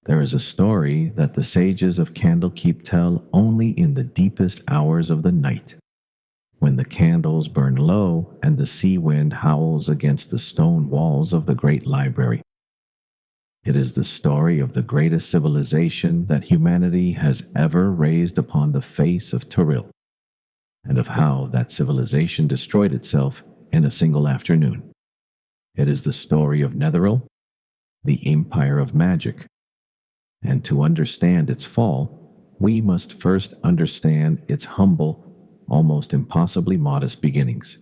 There is a story that the sages of Candlekeep tell only in the deepest hours of the night, when the candles burn low and the sea wind howls against the stone walls of the great library. It is the story of the greatest civilization that humanity has ever raised upon the face of Teril, and of how that civilization destroyed itself in a single afternoon. It is the story of Netheril, the empire of magic. And to understand its fall, we must first understand its humble, almost impossibly modest beginnings.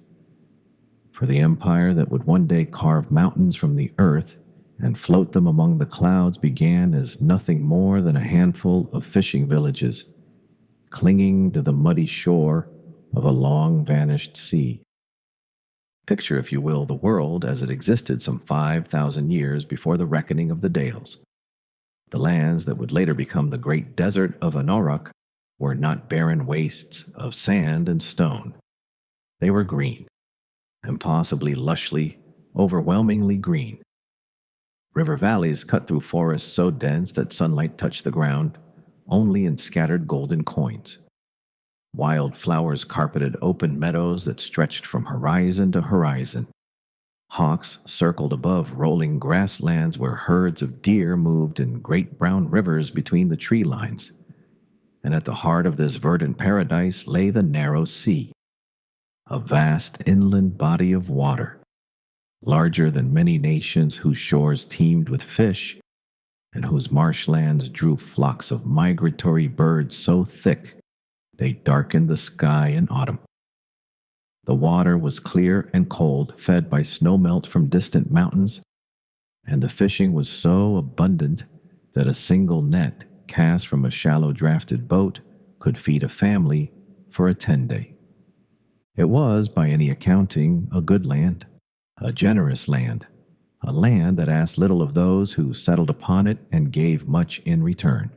For the empire that would one day carve mountains from the earth and float them among the clouds began as nothing more than a handful of fishing villages, clinging to the muddy shore of a long-vanished sea. Picture, if you will, the world as it existed some 5,000 years before the reckoning of the Dales. The lands that would later become the great desert of Anorok were not barren wastes of sand and stone. They were green, impossibly lushly, overwhelmingly green. River valleys cut through forests so dense that sunlight touched the ground only in scattered golden coins. Wild flowers carpeted open meadows that stretched from horizon to horizon. Hawks circled above rolling grasslands where herds of deer moved in great brown rivers between the tree lines. And at the heart of this verdant paradise lay the narrow sea, a vast inland body of water, larger than many nations whose shores teemed with fish and whose marshlands drew flocks of migratory birds so thick they darkened the sky in autumn. The water was clear and cold, fed by snowmelt from distant mountains, and the fishing was so abundant that a single net cast from a shallow drafted boat could feed a family for a 10-day. It was, by any accounting, a good land, a generous land, a land that asked little of those who settled upon it and gave much in return.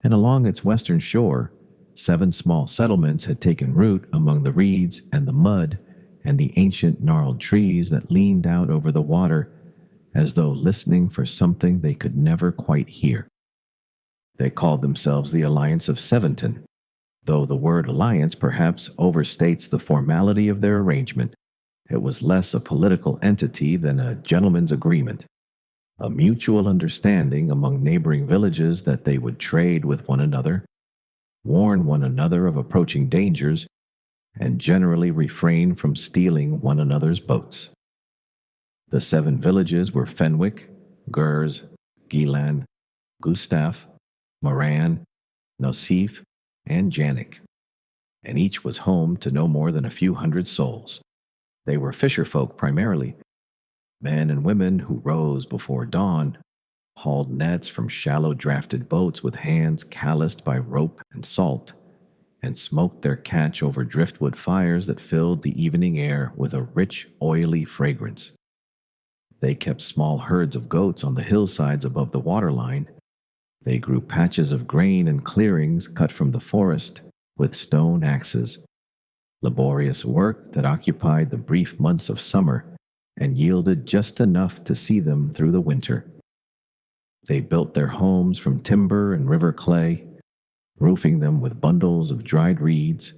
And along its western shore, 7 small settlements had taken root among the reeds and the mud and the ancient gnarled trees that leaned out over the water as though listening for something they could never quite hear. They called themselves the Alliance of Seventon, though the word alliance perhaps overstates the formality of their arrangement. It was less a political entity than a gentleman's agreement, a mutual understanding among neighboring villages that they would trade with one another, warn one another of approaching dangers, and generally refrain from stealing one another's boats. The 7 villages were Fenwick, Gurs, Gilan, Gustaf, Moran, Nosif, and Janik, and each was home to no more than a few hundred souls. They were fisher folk primarily, men and women who rose before dawn, hauled nets from shallow drafted boats with hands calloused by rope and salt, and smoked their catch over driftwood fires that filled the evening air with a rich, oily fragrance. They kept small herds of goats on the hillsides above the waterline. They grew patches of grain in clearings cut from the forest with stone axes, laborious work that occupied the brief months of summer and yielded just enough to see them through the winter. They built their homes from timber and river clay, roofing them with bundles of dried reeds,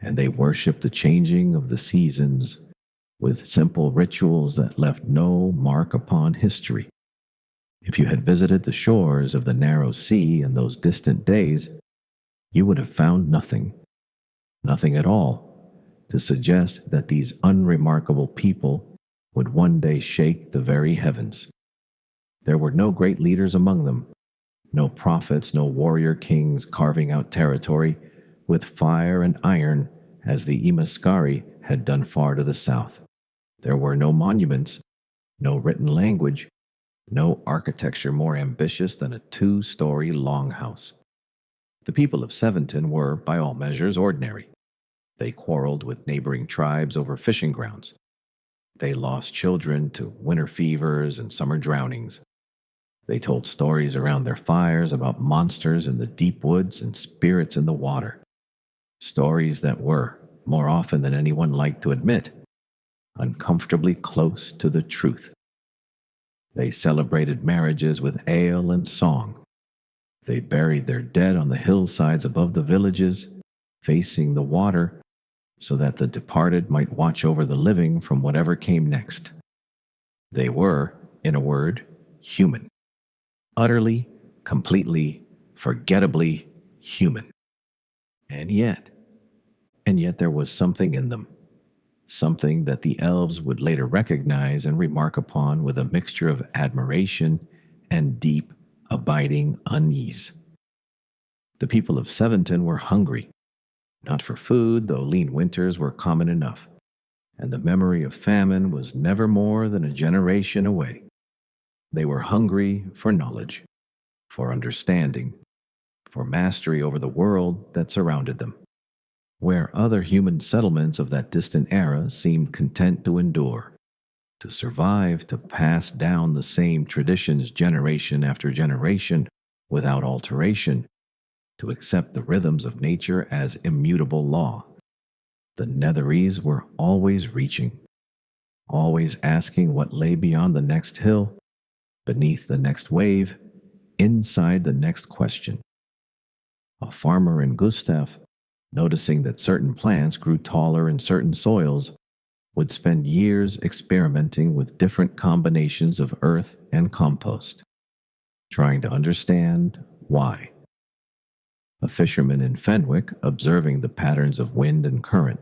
and they worshipped the changing of the seasons with simple rituals that left no mark upon history. If you had visited the shores of the narrow sea in those distant days, you would have found nothing at all, to suggest that these unremarkable people would one day shake the very heavens. There were no great leaders among them, no prophets, no warrior kings carving out territory with fire and iron as the Imaskari had done far to the south. There were no monuments, no written language, no architecture more ambitious than a 2-story longhouse. The people of Seventon were, by all measures, ordinary. They quarreled with neighboring tribes over fishing grounds. They lost children to winter fevers and summer drownings. They told stories around their fires about monsters in the deep woods and spirits in the water. Stories that were, more often than anyone liked to admit, uncomfortably close to the truth. They celebrated marriages with ale and song. They buried their dead on the hillsides above the villages, facing the water, so that the departed might watch over the living from whatever came next. They were, in a word, human. Utterly, completely, forgettably human. And yet there was something in them, something that the elves would later recognize and remark upon with a mixture of admiration and deep, abiding unease. The people of Seventon were hungry, not for food, though lean winters were common enough, and the memory of famine was never more than a generation away. They were hungry for knowledge, for understanding, for mastery over the world that surrounded them, where other human settlements of that distant era seemed content to endure, to survive, to pass down the same traditions generation after generation without alteration, to accept the rhythms of nature as immutable law. The Netheris were always reaching, always asking what lay beyond the next hill, beneath the next wave, inside the next question. A farmer in Gustav, noticing that certain plants grew taller in certain soils, would spend years experimenting with different combinations of earth and compost, trying to understand why. A fisherman in Fenwick, observing the patterns of wind and current,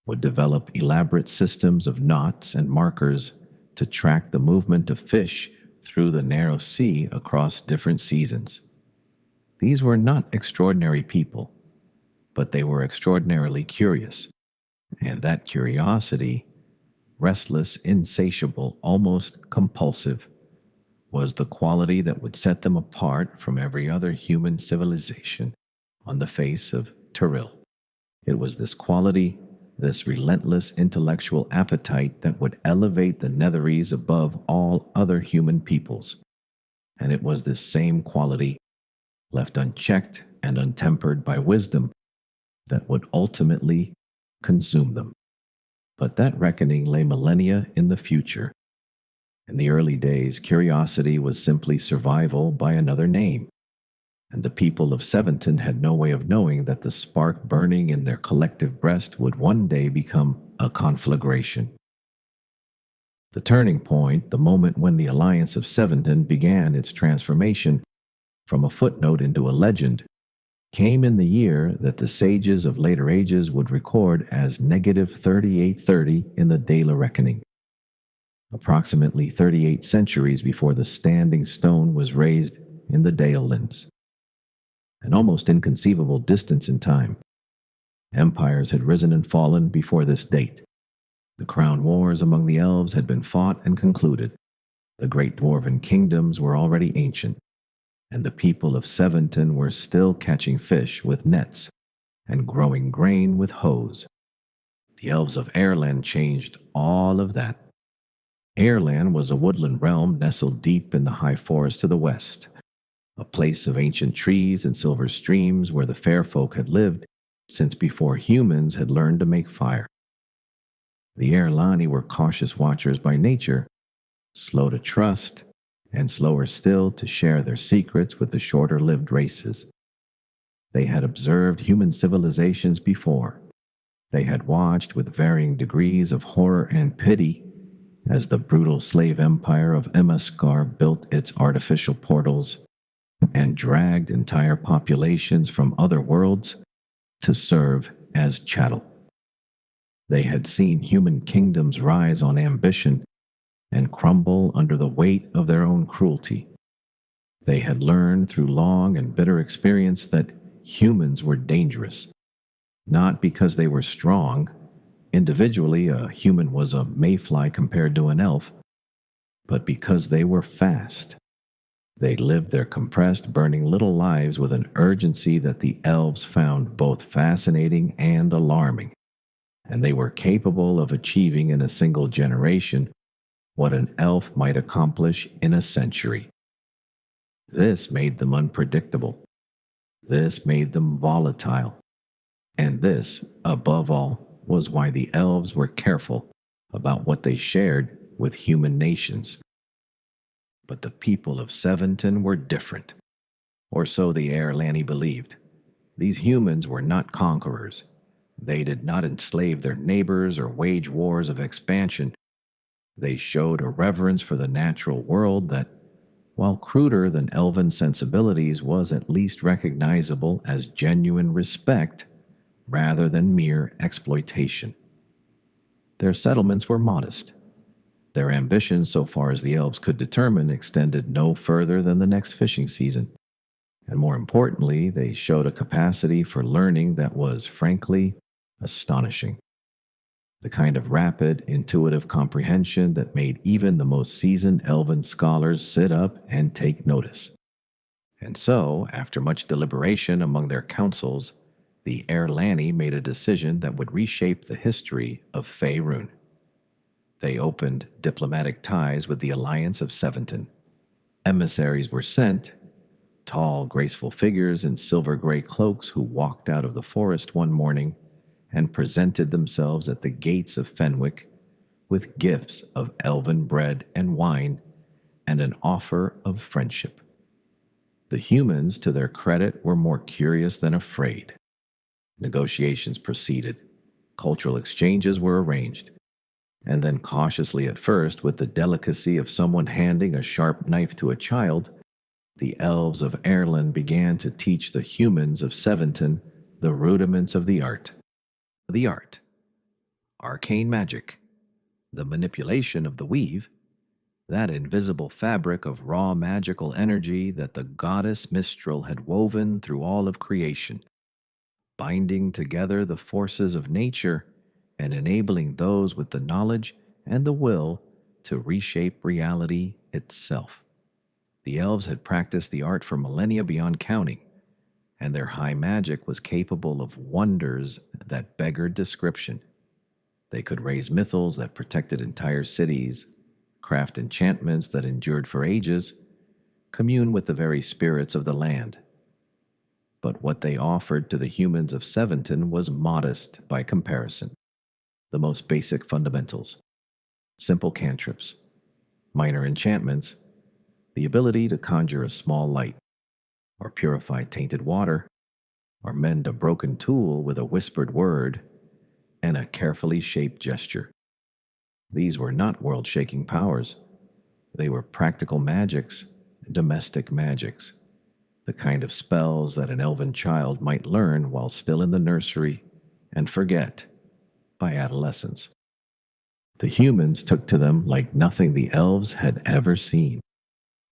would develop elaborate systems of knots and markers to track the movement of fish through the narrow sea across different seasons. These were not extraordinary people, but they were extraordinarily curious, and that curiosity, restless, insatiable, almost compulsive, was the quality that would set them apart from every other human civilization on the face of Netheril. It was this quality, this relentless intellectual appetite that would elevate the Netheris above all other human peoples. And it was this same quality, left unchecked and untempered by wisdom, that would ultimately consume them. But that reckoning lay millennia in the future. In the early days, curiosity was simply survival by another name, and the people of Seventon had no way of knowing that the spark burning in their collective breast would one day become a conflagration. The turning point, the moment when the Alliance of Seventon began its transformation from a footnote into a legend, came in the year that the sages of later ages would record as negative 3830 in the daily reckoning, approximately 38 centuries before the standing stone was raised in the Dalelands. An almost inconceivable distance in time. Empires had risen and fallen before this date. The crown wars among the elves had been fought and concluded. The great dwarven kingdoms were already ancient, and the people of Seventon were still catching fish with nets and growing grain with hoes. The elves of Airland changed all of that. Airland was a woodland realm nestled deep in the high forest to the west, a place of ancient trees and silver streams where the fair folk had lived since before humans had learned to make fire. The Airlani were cautious watchers by nature, slow to trust, and slower still to share their secrets with the shorter-lived races. They had observed human civilizations before. They had watched with varying degrees of horror and pity as the brutal slave empire of Emaskar built its artificial portals and dragged entire populations from other worlds to serve as chattel. They had seen human kingdoms rise on ambition and crumble under the weight of their own cruelty. They had learned through long and bitter experience that humans were dangerous, not because they were strong. Individually, a human was a mayfly compared to an elf, but because they were fast. They lived their compressed, burning little lives with an urgency that the elves found both fascinating and alarming, and they were capable of achieving in a single generation what an elf might accomplish in a century. This made them unpredictable. This made them volatile. And this, above all, was why the elves were careful about what they shared with human nations. But the people of Seventon were different, or so the Erlani believed. These humans were not conquerors. They did not enslave their neighbors or wage wars of expansion. They showed a reverence for the natural world that, while cruder than elven sensibilities, was at least recognizable as genuine respect rather than mere exploitation. Their settlements were modest. Their ambitions, so far as the elves could determine, extended no further than the next fishing season. And more importantly, they showed a capacity for learning that was, frankly, astonishing. The kind of rapid, intuitive comprehension that made even the most seasoned elven scholars sit up and take notice. And so, after much deliberation among their councils, the Erlani made a decision that would reshape the history of Faerun. They opened diplomatic ties with the Alliance of Seventon. Emissaries were sent, tall, graceful figures in silver-gray cloaks who walked out of the forest one morning and presented themselves at the gates of Fenwick with gifts of elven bread and wine and an offer of friendship. The humans, to their credit, were more curious than afraid. Negotiations proceeded. Cultural exchanges were arranged. And then cautiously at first, with the delicacy of someone handing a sharp knife to a child, the elves of Erlen began to teach the humans of Seventon the rudiments of the art. The art. Arcane magic. The manipulation of the weave. That invisible fabric of raw magical energy that the goddess Mistral had woven through all of creation, binding together the forces of nature and enabling those with the knowledge and the will to reshape reality itself. The elves had practiced the art for millennia beyond counting, and their high magic was capable of wonders that beggared description. They could raise mythals that protected entire cities, craft enchantments that endured for ages, commune with the very spirits of the land. But what they offered to the humans of Seventon was modest by comparison. The most basic fundamentals, simple cantrips, minor enchantments, the ability to conjure a small light, or purify tainted water, or mend a broken tool with a whispered word and a carefully shaped gesture. These were not world-shaking powers. They were practical magics, domestic magics, the kind of spells that an elven child might learn while still in the nursery and forget by adolescence. The humans took to them like nothing the elves had ever seen.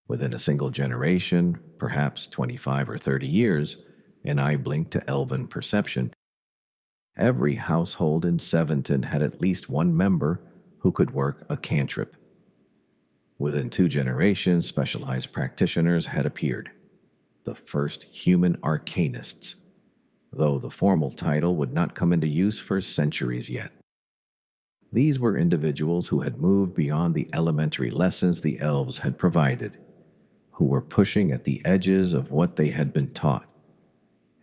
Within a single generation, perhaps 25 or 30 years, an eye blinked to elven perception. Every household in Seventon had at least one member who could work a cantrip. Within 2 generations, specialized practitioners had appeared, the first human arcanists, though the formal title would not come into use for centuries yet. These were individuals who had moved beyond the elementary lessons the elves had provided, who were pushing at the edges of what they had been taught,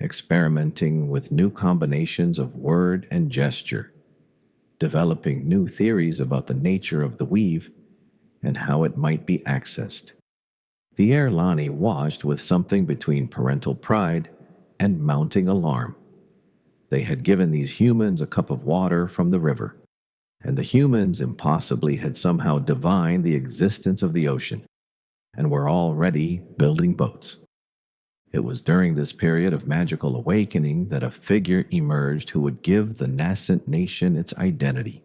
experimenting with new combinations of word and gesture, developing new theories about the nature of the weave and how it might be accessed. The Erlani watched with something between parental pride and mounting alarm. They had given these humans a cup of water from the river, and the humans impossibly had somehow divined the existence of the ocean and were already building boats. It was during this period of magical awakening that a figure emerged who would give the nascent nation its identity.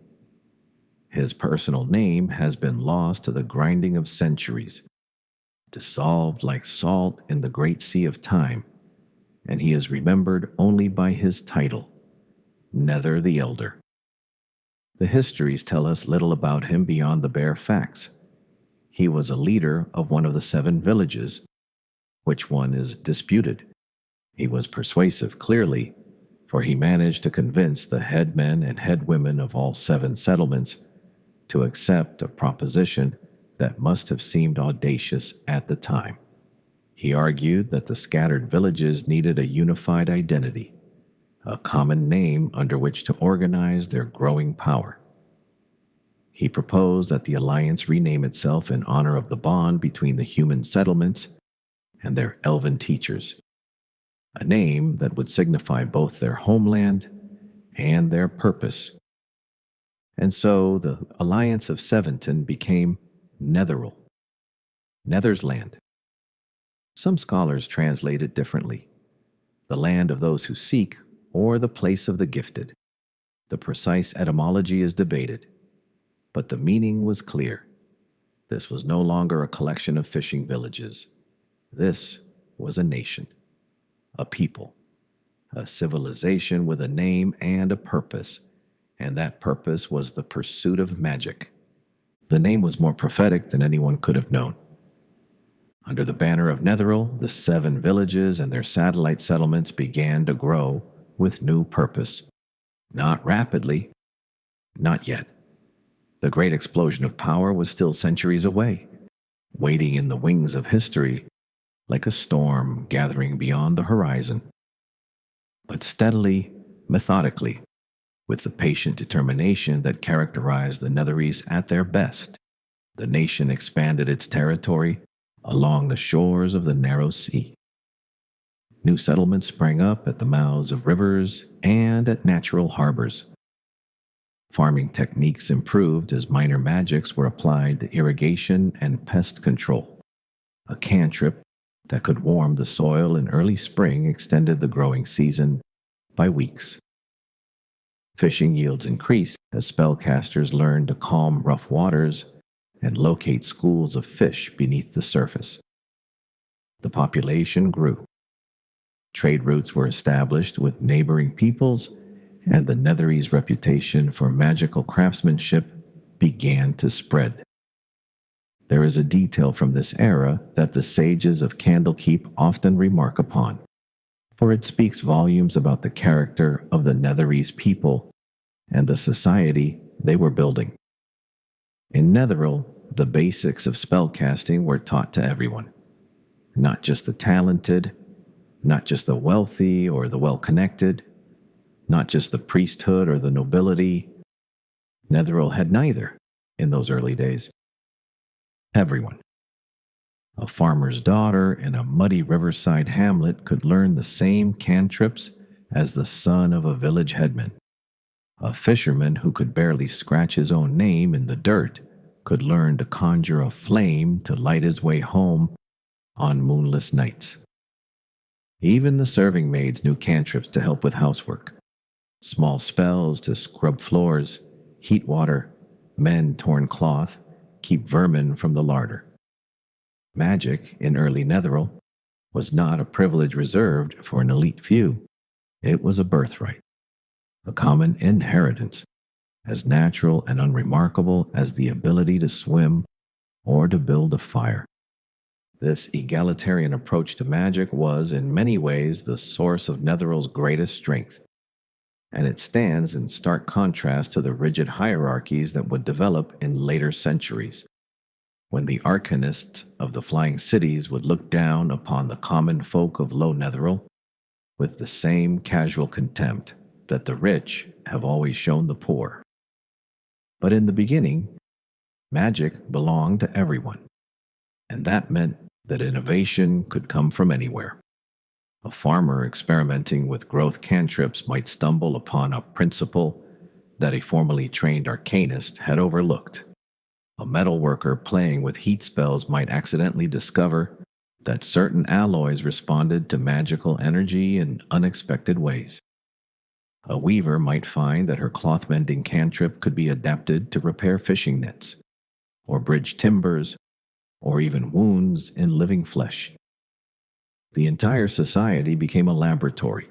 His personal name has been lost to the grinding of centuries, dissolved like salt in the great sea of time, and he is remembered only by his title, Nether the Elder. The histories tell us little about him beyond the bare facts. He was a leader of one of the 7 villages. Which one is disputed? He was persuasive, clearly, for he managed to convince the headmen and headwomen of all 7 settlements to accept a proposition that must have seemed audacious at the time. He argued that the scattered villages needed a unified identity, a common name under which to organize their growing power. He proposed that the Alliance rename itself in honor of the bond between the human settlements and their elven teachers, a name that would signify both their homeland and their purpose. And so the Alliance of Seventon became Netheril, Nether's land. Some scholars translate it differently: the land of those who seek, or the place of the gifted. The precise etymology is debated, but the meaning was clear. This was no longer a collection of fishing villages. This was a nation, a people, a civilization with a name and a purpose, and that purpose was the pursuit of magic. The name was more prophetic than anyone could have known. Under the banner of Netheril, the 7 villages and their satellite settlements began to grow with new purpose. Not rapidly, not yet. The great explosion of power was still centuries away, waiting in the wings of history like a storm gathering beyond the horizon. But steadily, methodically, with the patient determination that characterized the Netheris at their best, the nation expanded its territory along the shores of the narrow sea. New settlements sprang up at the mouths of rivers and at natural harbors. Farming techniques improved as minor magics were applied to irrigation and pest control. A cantrip that could warm the soil in early spring extended the growing season by weeks. Fishing yields increased as spellcasters learned to calm rough waters and locate schools of fish beneath the surface. The population grew. Trade routes were established with neighboring peoples, and the Netheris' reputation for magical craftsmanship began to spread. There is a detail from this era that the sages of Candlekeep often remark upon, for it speaks volumes about the character of the Netheris people and the society they were building. In Netheril, the basics of spellcasting were taught to everyone, not just the talented, not just the wealthy or the well-connected, not just the priesthood or the nobility. Netheril had neither in those early days. Everyone. A farmer's daughter in a muddy riverside hamlet could learn the same cantrips as the son of a village headman. A fisherman who could barely scratch his own name in the dirt could learn to conjure a flame to light his way home on moonless nights. Even the serving maids knew cantrips to help with housework. Small spells to scrub floors, heat water, mend torn cloth, keep vermin from the larder. Magic in early Netheril was not a privilege reserved for an elite few. It was a birthright, a common inheritance, as natural and unremarkable as the ability to swim or to build a fire. This egalitarian approach to magic was, in many ways, the source of Netheril's greatest strength, and it stands in stark contrast to the rigid hierarchies that would develop in later centuries, when the arcanists of the flying cities would look down upon the common folk of Low Netheril with the same casual contempt that the rich have always shown the poor. But in the beginning, magic belonged to everyone, and that meant that innovation could come from anywhere. A farmer experimenting with growth cantrips might stumble upon a principle that a formerly trained arcanist had overlooked. A metalworker playing with heat spells might accidentally discover that certain alloys responded to magical energy in unexpected ways. A weaver might find that her cloth-mending cantrip could be adapted to repair fishing nets, or bridge timbers, or even wounds in living flesh. The entire society became a laboratory,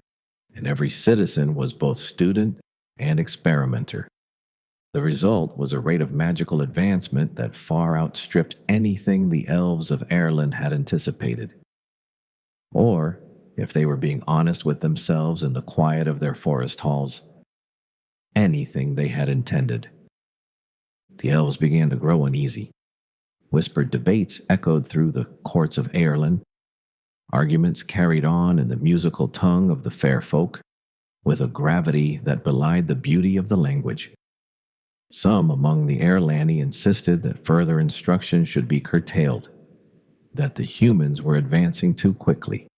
and every citizen was both student and experimenter. The result was a rate of magical advancement that far outstripped anything the elves of Erlen had anticipated. Or, if they were being honest with themselves in the quiet of their forest halls, anything they had intended. The elves began to grow uneasy. Whispered debates echoed through the courts of Erlen. Arguments carried on in the musical tongue of the fair folk, with a gravity that belied the beauty of the language. Some among the Erlani insisted that further instruction should be curtailed, that the humans were advancing too quickly,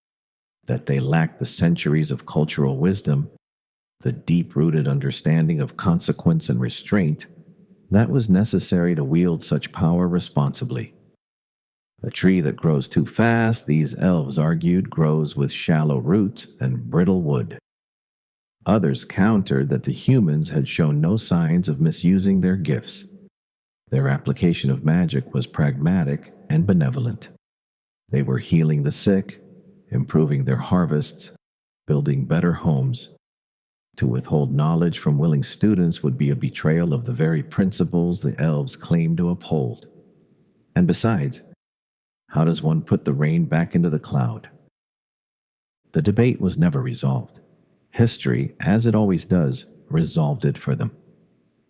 that they lacked the centuries of cultural wisdom, the deep-rooted understanding of consequence and restraint that was necessary to wield such power responsibly. A tree that grows too fast, these elves argued, grows with shallow roots and brittle wood. Others countered that the humans had shown no signs of misusing their gifts. Their application of magic was pragmatic and benevolent. They were healing the sick, improving their harvests, building better homes. To withhold knowledge from willing students would be a betrayal of the very principles the elves claimed to uphold. And besides, how does one put the rain back into the cloud? The debate was never resolved. History, as it always does, resolved it for them.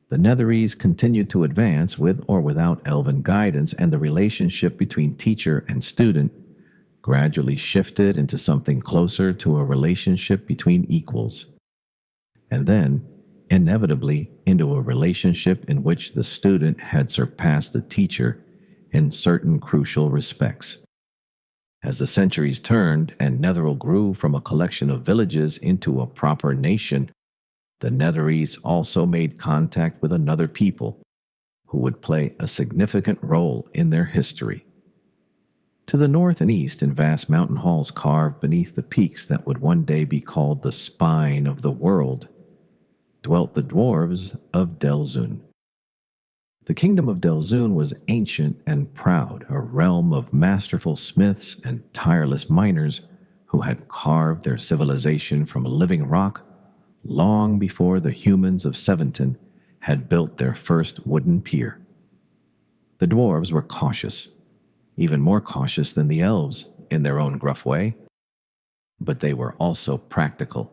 The Netherese continued to advance with or without elven guidance, and the relationship between teacher and student gradually shifted into something closer to a relationship between equals. And then, inevitably, into a relationship in which the student had surpassed the teacher in certain crucial respects. As the centuries turned and Netheril grew from a collection of villages into a proper nation, the Netherese also made contact with another people who would play a significant role in their history. To the north and east, in vast mountain halls carved beneath the peaks that would one day be called the spine of the world, dwelt the dwarves of Delzun. The kingdom of Delzun was ancient and proud, a realm of masterful smiths and tireless miners who had carved their civilization from living rock long before the humans of Seventon had built their first wooden pier. The dwarves were cautious, even more cautious than the elves in their own gruff way, but they were also practical,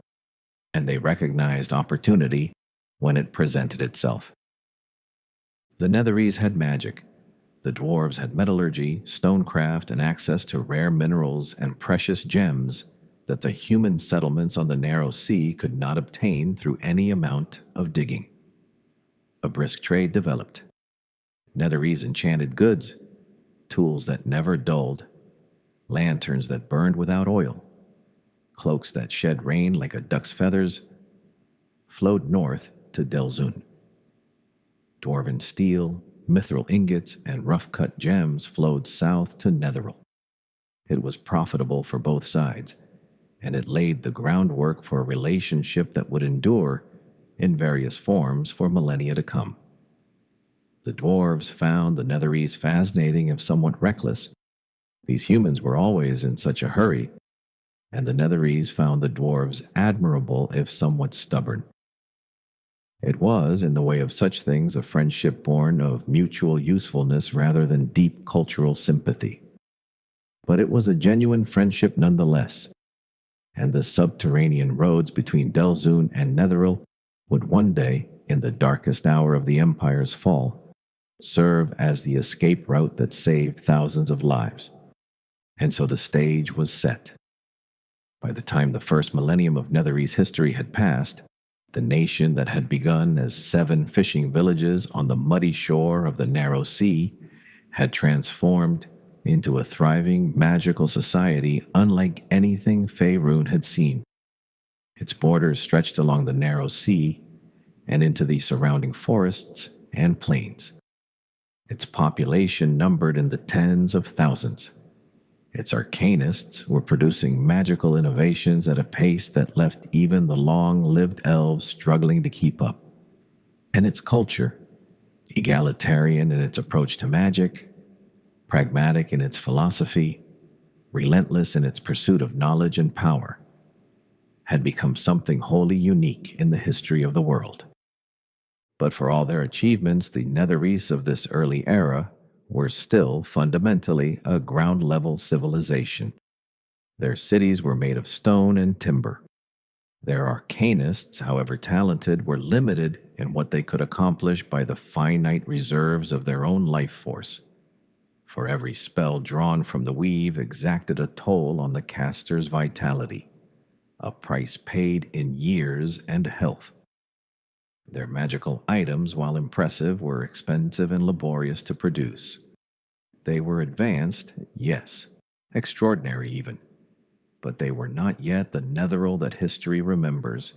and they recognized opportunity when it presented itself. The Netherese had magic. The dwarves had metallurgy, stonecraft, and access to rare minerals and precious gems that the human settlements on the narrow sea could not obtain through any amount of digging. A brisk trade developed. Netherese enchanted goods, tools that never dulled, lanterns that burned without oil, cloaks that shed rain like a duck's feathers, flowed north to Delzun. Dwarven steel, mithril ingots, and rough-cut gems flowed south to Netheril. It was profitable for both sides, and it laid the groundwork for a relationship that would endure in various forms for millennia to come. The dwarves found the Netherese fascinating if somewhat reckless. These humans were always in such a hurry, and the Netherese found the dwarves admirable if somewhat stubborn. It was, in the way of such things, a friendship born of mutual usefulness rather than deep cultural sympathy. But it was a genuine friendship nonetheless, and the subterranean roads between Delzun and Netheril would one day, in the darkest hour of the Empire's fall, serve as the escape route that saved thousands of lives. And so the stage was set. By the time the first millennium of Netherese history had passed, the nation that had begun as 7 fishing villages on the muddy shore of the narrow sea had transformed into a thriving, magical society unlike anything Faerun had seen. Its borders stretched along the narrow sea and into the surrounding forests and plains. Its population numbered in the tens of thousands. Its arcanists were producing magical innovations at a pace that left even the long-lived elves struggling to keep up. And its culture, egalitarian in its approach to magic, pragmatic in its philosophy, relentless in its pursuit of knowledge and power, had become something wholly unique in the history of the world. But for all their achievements, the Netherese of this early era were still fundamentally a ground-level civilization. Their cities were made of stone and timber. Their arcanists, however talented, were limited in what they could accomplish by the finite reserves of their own life force. For every spell drawn from the weave exacted a toll on the caster's vitality, a price paid in years and health. Their magical items, while impressive, were expensive and laborious to produce. They were advanced, yes, extraordinary even, but they were not yet the Netheril that history remembers.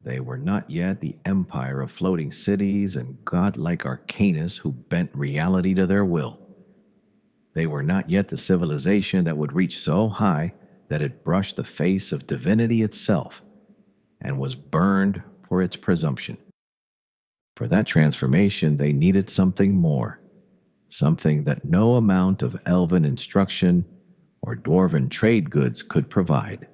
They were not yet the empire of floating cities and godlike arcanists who bent reality to their will. They were not yet the civilization that would reach so high that it brushed the face of divinity itself and was burned for its presumption. For that transformation, they needed something more, something that no amount of elven instruction or dwarven trade goods could provide.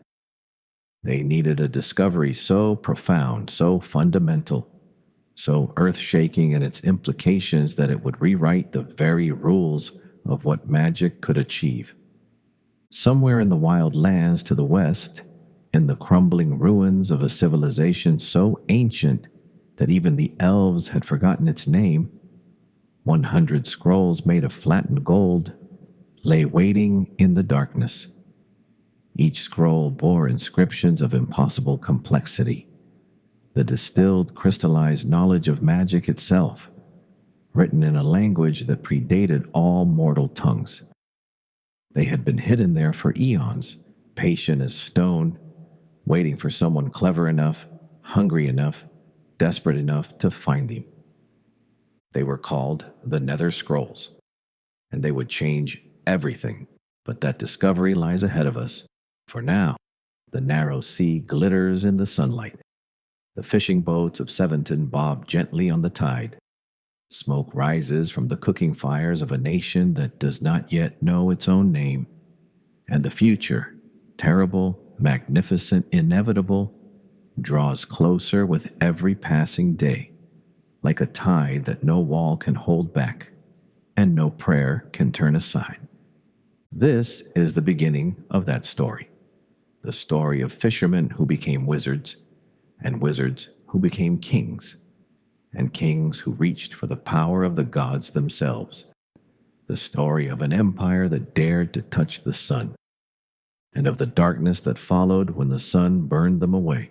They needed a discovery so profound, so fundamental, so earth-shaking in its implications that it would rewrite the very rules of what magic could achieve. Somewhere in the wild lands to the west, in the crumbling ruins of a civilization so ancient that even the elves had forgotten its name, 100 scrolls made of flattened gold lay waiting in the darkness. Each scroll bore inscriptions of impossible complexity, the distilled, crystallized knowledge of magic itself, written in a language that predated all mortal tongues. They had been hidden there for eons, patient as stone, waiting for someone clever enough, hungry enough, desperate enough to find them. They were called the Nether Scrolls, and they would change everything, but that discovery lies ahead of us. For now, the narrow sea glitters in the sunlight. The fishing boats of Seventon bob gently on the tide. Smoke rises from the cooking fires of a nation that does not yet know its own name. And the future, terrible, magnificent, inevitable, draws closer with every passing day, like a tide that no wall can hold back, and no prayer can turn aside. This is the beginning of that story. The story of fishermen who became wizards, and wizards who became kings, and kings who reached for the power of the gods themselves. The story of an empire that dared to touch the sun, and of the darkness that followed when the sun burned them away.